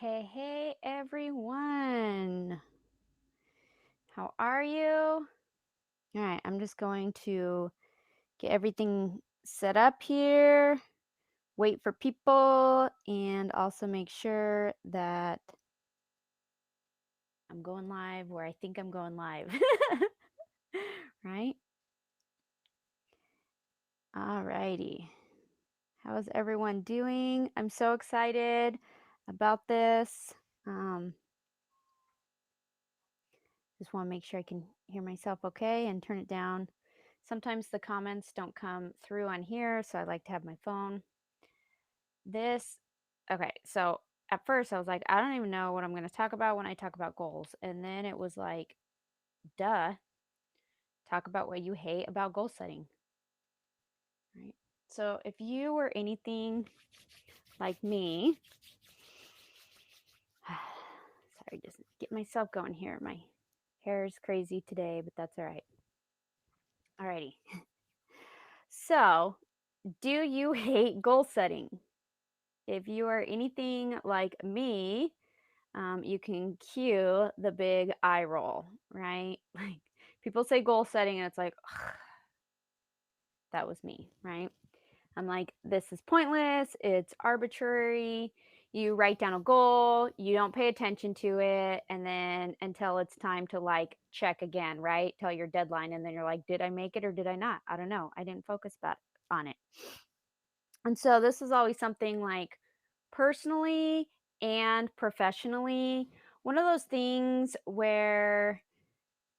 Hey, everyone. How are you? All right, I'm just going to get everything set up here, wait for people, and also make sure that I'm going live where I think I'm going live. Right? All righty. How is everyone doing? I'm so excited about this. Just want to make sure I can hear myself okay and turn it down. Sometimes the comments don't come through on here, so I like to have my phone. Okay, so at first I was like, I don't even know what I'm going to talk about when I talk about goals. And then it was like, duh, talk about what you hate about goal setting, right? So if you were anything like me, sorry, just get myself going here. My hair is crazy today, but that's all right. Alrighty. So, do you hate goal setting? If you are anything like me, you can cue the big eye roll, right? Like people say goal setting, and it's like, ugh, that was me, right? I'm like, this is pointless. It's arbitrary. You write down a goal, you don't pay attention to it, and then until it's time to like check again, right? Till your deadline, and then you're like, did I make it or did I not? I don't know. I didn't focus on it. And so this is always something like personally and professionally, one of those things where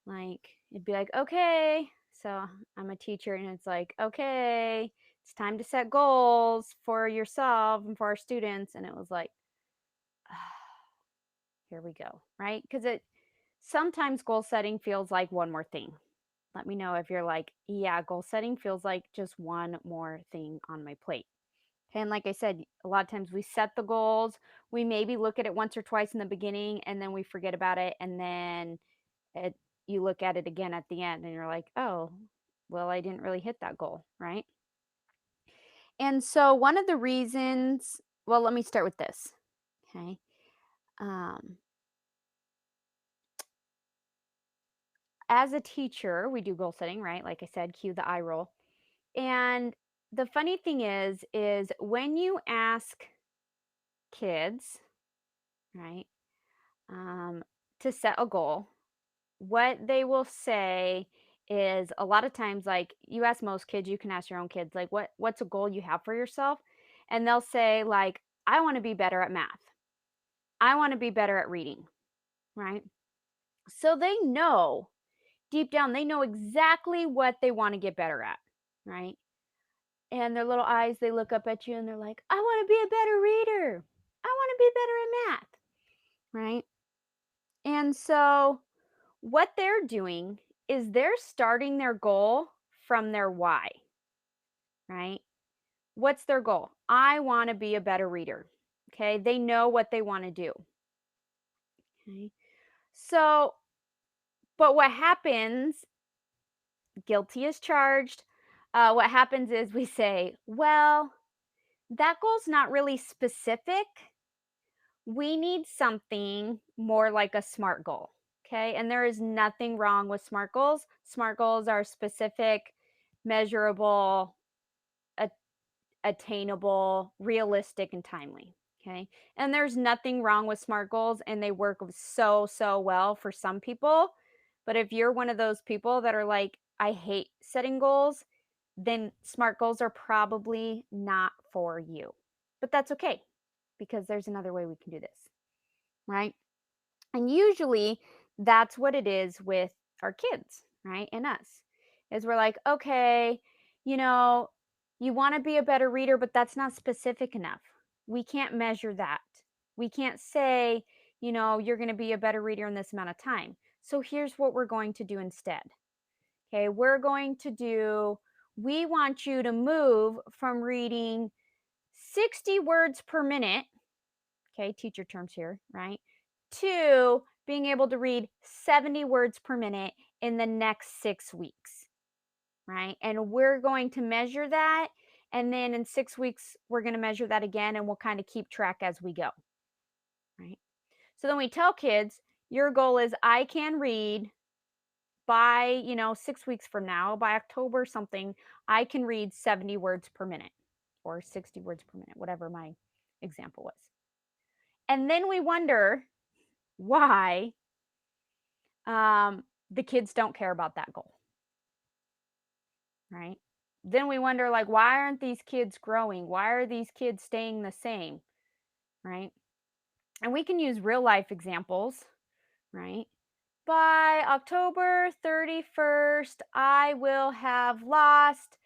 like it'd be like, okay, so I'm a teacher and it's like, okay, it's time to set goals for yourself and for our students. And it was like, here we go, right? Because it sometimes goal setting feels like one more thing. Let me know if you're like, yeah, goal setting feels like just one more thing on my plate. Okay, and like I said, a lot of times we set the goals, we maybe look at it once or twice in the beginning, and then we forget about it, and then you look at it again at the end, and you're like, oh, well, I didn't really hit that goal, right? And so one of the reasons, well, let me start with this. Okay. Um, as a teacher, we do goal setting, right? Like I said, cue the eye roll. And the funny thing is when you ask kids, right, to set a goal, what they will say is a lot of times, like you ask most kids, you can ask your own kids, like what's a goal you have for yourself? And they'll say like, I want to be better at math. I want to be better at reading, right? So they know deep down, they know exactly what they want to get better at, right? And their little eyes, they look up at you and they're like, I want to be a better reader. I want to be better at math, right? And so what they're doing is they're starting their goal from their why, right? What's their goal? I want to be a better reader. Okay. They know what they want to do. Okay. So, but what happens, guilty is charged. What happens is we say, well, that goal's not really specific. We need something more like a SMART goal. Okay. And there is nothing wrong with SMART goals. SMART goals are specific, measurable, attainable, realistic, and timely. Okay. And there's nothing wrong with SMART goals, and they work so well for some people. But if you're one of those people that are like, I hate setting goals, then SMART goals are probably not for you. But that's okay because there's another way we can do this, right? And usually that's what it is with our kids, right? And us is we're like, okay, you know, you want to be a better reader, but that's not specific enough. We can't measure that. We can't say, you're going to be a better reader in this amount of time. So here's what we're going to do instead. Okay, we want you to move from reading 60 words per minute, okay, teacher terms here, right, to being able to read 70 words per minute in the next 6 weeks, right? And we're going to measure that. And then in 6 weeks, we're going to measure that again, and we'll kind of keep track as we go, right? So then we tell kids, your goal is I can read by, 6 weeks from now, by October something, I can read 70 words per minute or 60 words per minute, whatever my example was. And then we wonder why the kids don't care about that goal, right? Then we wonder, like, why aren't these kids growing? Why are these kids staying the same, right? And we can use real life examples, right? By October 31st, I will have lost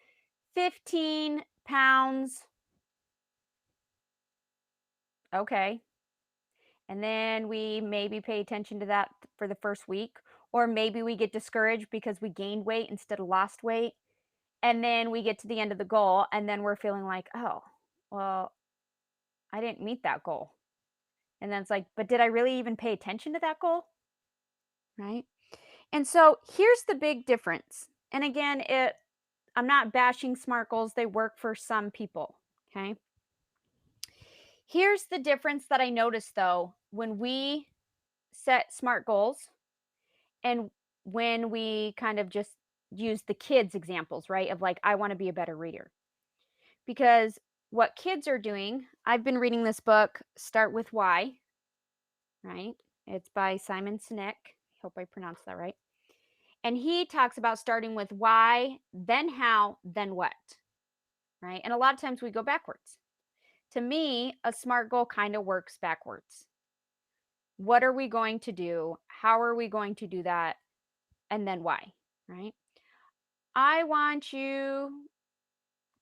15 pounds. Okay. And then we maybe pay attention to that for the first week. Or maybe we get discouraged because we gained weight instead of lost weight. And then we get to the end of the goal and then we're feeling like, oh, well, I didn't meet that goal. And then it's like, but did I really even pay attention to that goal? Right. And so here's the big difference. And again, I'm not bashing SMART goals. They work for some people. Okay. Here's the difference that I noticed though when we set SMART goals and when we kind of just use the kids' examples, right? Of like, I want to be a better reader. Because what kids are doing, I've been reading this book, Start With Why, right? It's by Simon Sinek. I hope I pronounced that right. And he talks about starting with why, then how, then what, right? And a lot of times we go backwards. To me, a SMART goal kind of works backwards. What are we going to do? How are we going to do that? And then why, right? I want you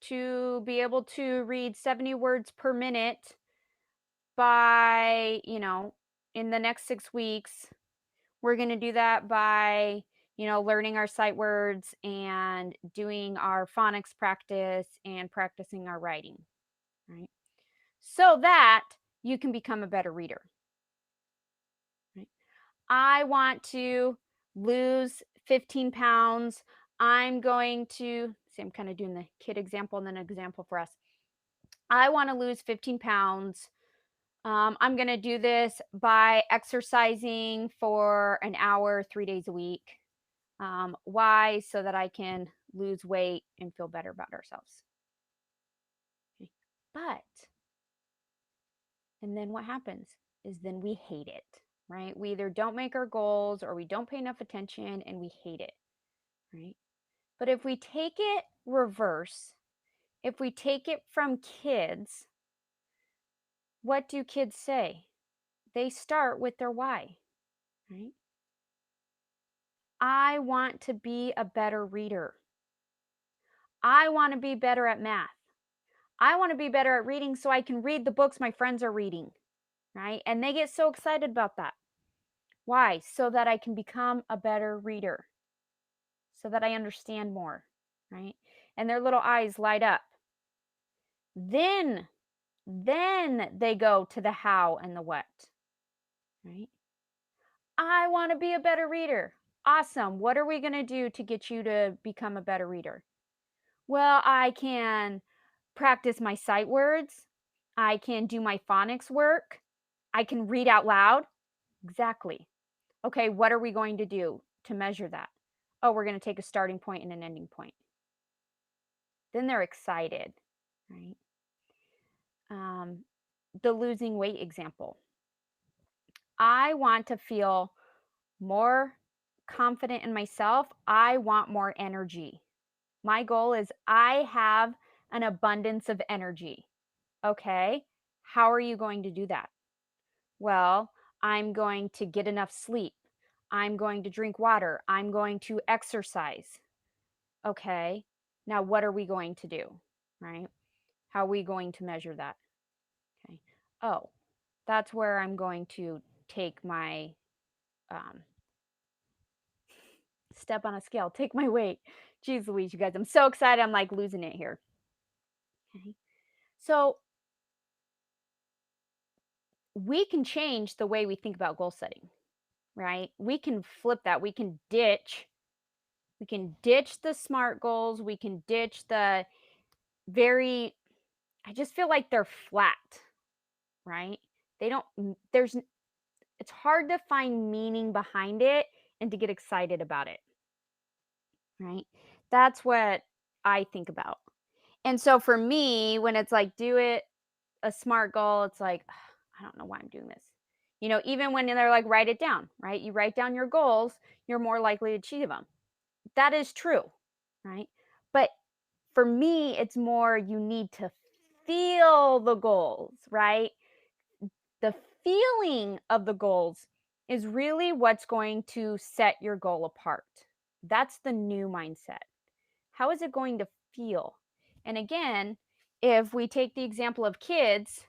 to be able to read 70 words per minute by, in the next 6 weeks. We're going to do that by, learning our sight words and doing our phonics practice and practicing our writing, right? So that you can become a better reader, right? I want to lose 15 pounds. I'm going to see, I'm kind of doing the kid example and then an example for us. I want to lose 15 pounds. I'm going to do this by exercising for an hour, 3 days a week. Why? So that I can lose weight and feel better about ourselves. Okay. But, and then what happens is then we hate it, right? We either don't make our goals or we don't pay enough attention and we hate it, right? But if we take it reverse, if we take it from kids, what do kids say? They start with their why, right? I want to be a better reader. I want to be better at math. I want to be better at reading so I can read the books my friends are reading, right? And they get so excited about that. Why? So that I can become a better reader, so that I understand more, right? And their little eyes light up. Then they go to the how and the what, right? I want to be a better reader. Awesome. What are we going to do to get you to become a better reader? Well, I can practice my sight words. I can do my phonics work. I can read out loud. Exactly. Okay, what are we going to do to measure that? Oh, we're going to take a starting point and an ending point. Then they're excited, right? The losing weight example. I want to feel more confident in myself. I want more energy. My goal is I have an abundance of energy. Okay, how are you going to do that? Well, I'm going to get enough sleep. I'm going to drink water. I'm going to exercise. Okay, now what are we going to do, right? How are we going to measure that? Okay, oh, that's where I'm going to take my step on a scale, take my weight. Jeez Louise, you guys, I'm so excited. I'm like losing it here. Okay, so we can change the way we think about goal setting, right? We can flip that. We can ditch the SMART goals. We can ditch the very, I just feel like they're flat, right? They don't, it's hard to find meaning behind it and to get excited about it, right? That's what I think about. And so for me, when it's like, do it a SMART goal, it's like, I don't know why I'm doing this. Even when they're like, write it down, right? You write down your goals, you're more likely to achieve them. That is true, right? But for me, it's more you need to feel the goals, right? The feeling of the goals is really what's going to set your goal apart. That's the new mindset. How is it going to feel? And again, if we take the example of kids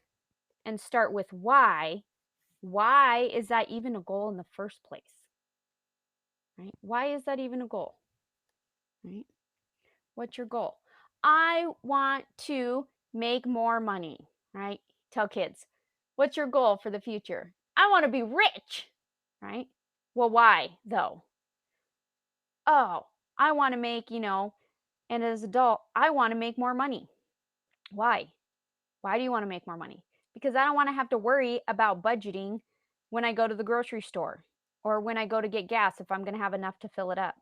and start with why is that even a goal in the first place? Right? Why is that even a goal? Right? What's your goal? I want to make more money, right? Tell kids, what's your goal for the future? I want to be rich, right? Well, why though? Oh, I want to make, and as an adult, I want to make more money. Why? Why do you want to make more money? Because I don't want to have to worry about budgeting when I go to the grocery store or when I go to get gas if I'm going to have enough to fill it up,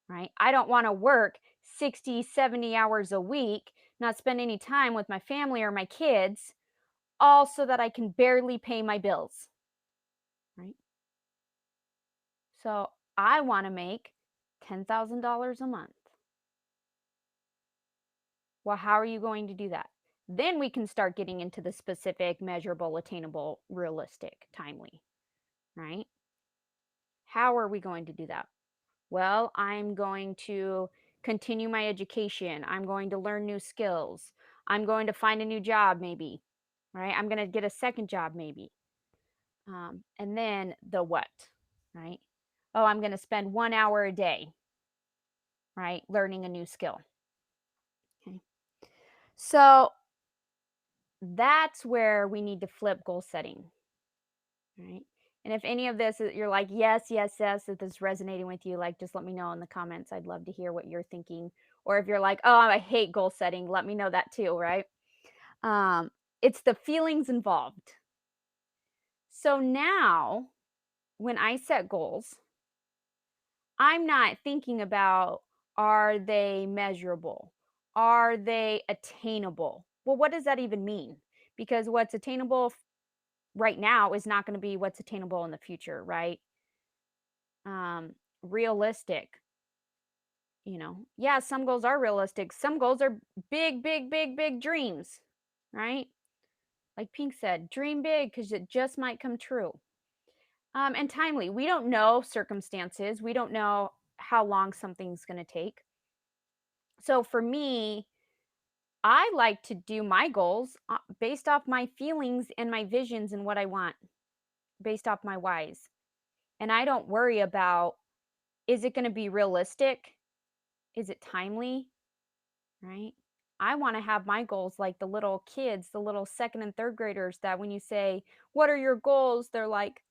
right? I don't want to work 60, 70 hours a week, not spend any time with my family or my kids, all so that I can barely pay my bills, right? So I want to make $10,000 a month. Well, how are you going to do that? Then we can start getting into the specific, measurable, attainable, realistic, timely, right? How are we going to do that? Well, I'm going to continue my education. I'm going to learn new skills. I'm going to find a new job, maybe, right? I'm going to get a second job, maybe. And then the what, right? Oh, I'm going to spend 1 hour a day, right? Learning a new skill. Okay. So that's where we need to flip goal setting, right? And if any of this, you're like, yes, yes, yes, if this is resonating with you, like, just let me know in the comments. I'd love to hear what you're thinking. Or if you're like, oh, I hate goal setting, let me know that too, right? It's the feelings involved. So now, when I set goals, I'm not thinking about, are they measurable? Are they attainable? Well, what does that even mean? Because what's attainable right now is not going to be what's attainable in the future, right? Realistic, yeah, some goals are realistic. Some goals are big, big, big, big dreams, right? Like Pink said, dream big because it just might come true. And timely. We don't know circumstances. We don't know how long something's going to take. So for me, I like to do my goals based off my feelings and my visions and what I want, based off my whys. And I don't worry about, is it going to be realistic? Is it timely? Right? I want to have my goals like the little kids, the little second and third graders that when you say, what are your goals? They're like,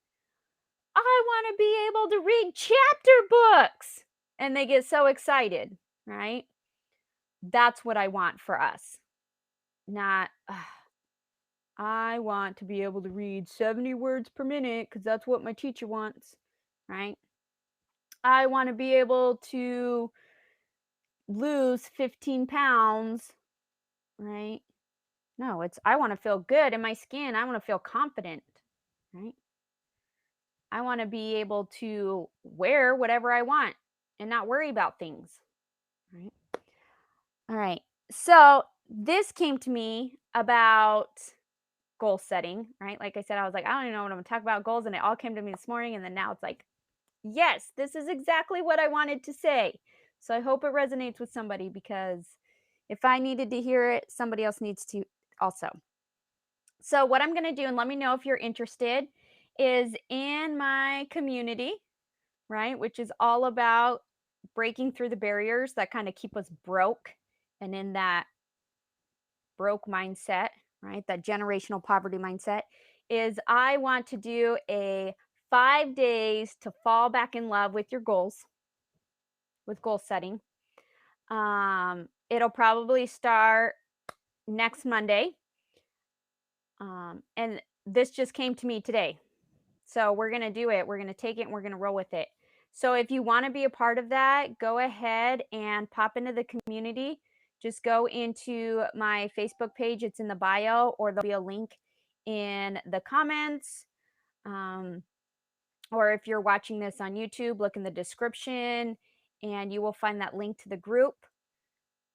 I want to be able to read chapter books. And they get so excited, right? That's what I want for us. Not, I want to be able to read 70 words per minute because that's what my teacher wants, right? I want to be able to lose 15 pounds, right? No, it's, I want to feel good in my skin. I want to feel confident, right? I want to be able to wear whatever I want and not worry about things, right? All right. So this came to me about goal setting, right? Like I said, I was like, I don't even know what I'm going to talk about goals. And it all came to me this morning. And then now it's like, yes, this is exactly what I wanted to say. So I hope it resonates with somebody because if I needed to hear it, somebody else needs to also. So what I'm going to do, and let me know if you're interested, is in my community, right, which is all about breaking through the barriers that kind of keep us broke and in that broke mindset, right, that generational poverty mindset, is I want to do a 5 days to fall back in love with your goals, with goal setting. It'll probably start next Monday. And this just came to me today. So we're going to do it. We're going to take it and we're going to roll with it. So if you want to be a part of that, go ahead and pop into the community. Just go into my Facebook page. It's in the bio, or there'll be a link in the comments. Or if you're watching this on YouTube, look in the description and you will find that link to the group.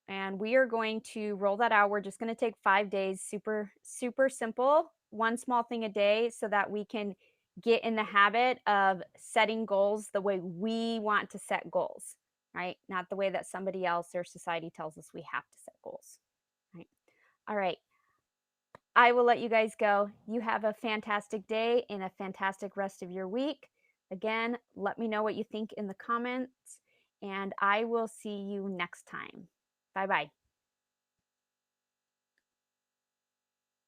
And we are going to roll that out. We're just going to take 5 days, super, super simple, one small thing a day, so that we can get in the habit of setting goals the way we want to set goals, right? Not the way that somebody else or society tells us we have to set goals, right? All right. I will let you guys go. You have a fantastic day and a fantastic rest of your week. Again, let me know what you think in the comments, and I will see you next time. Bye-bye.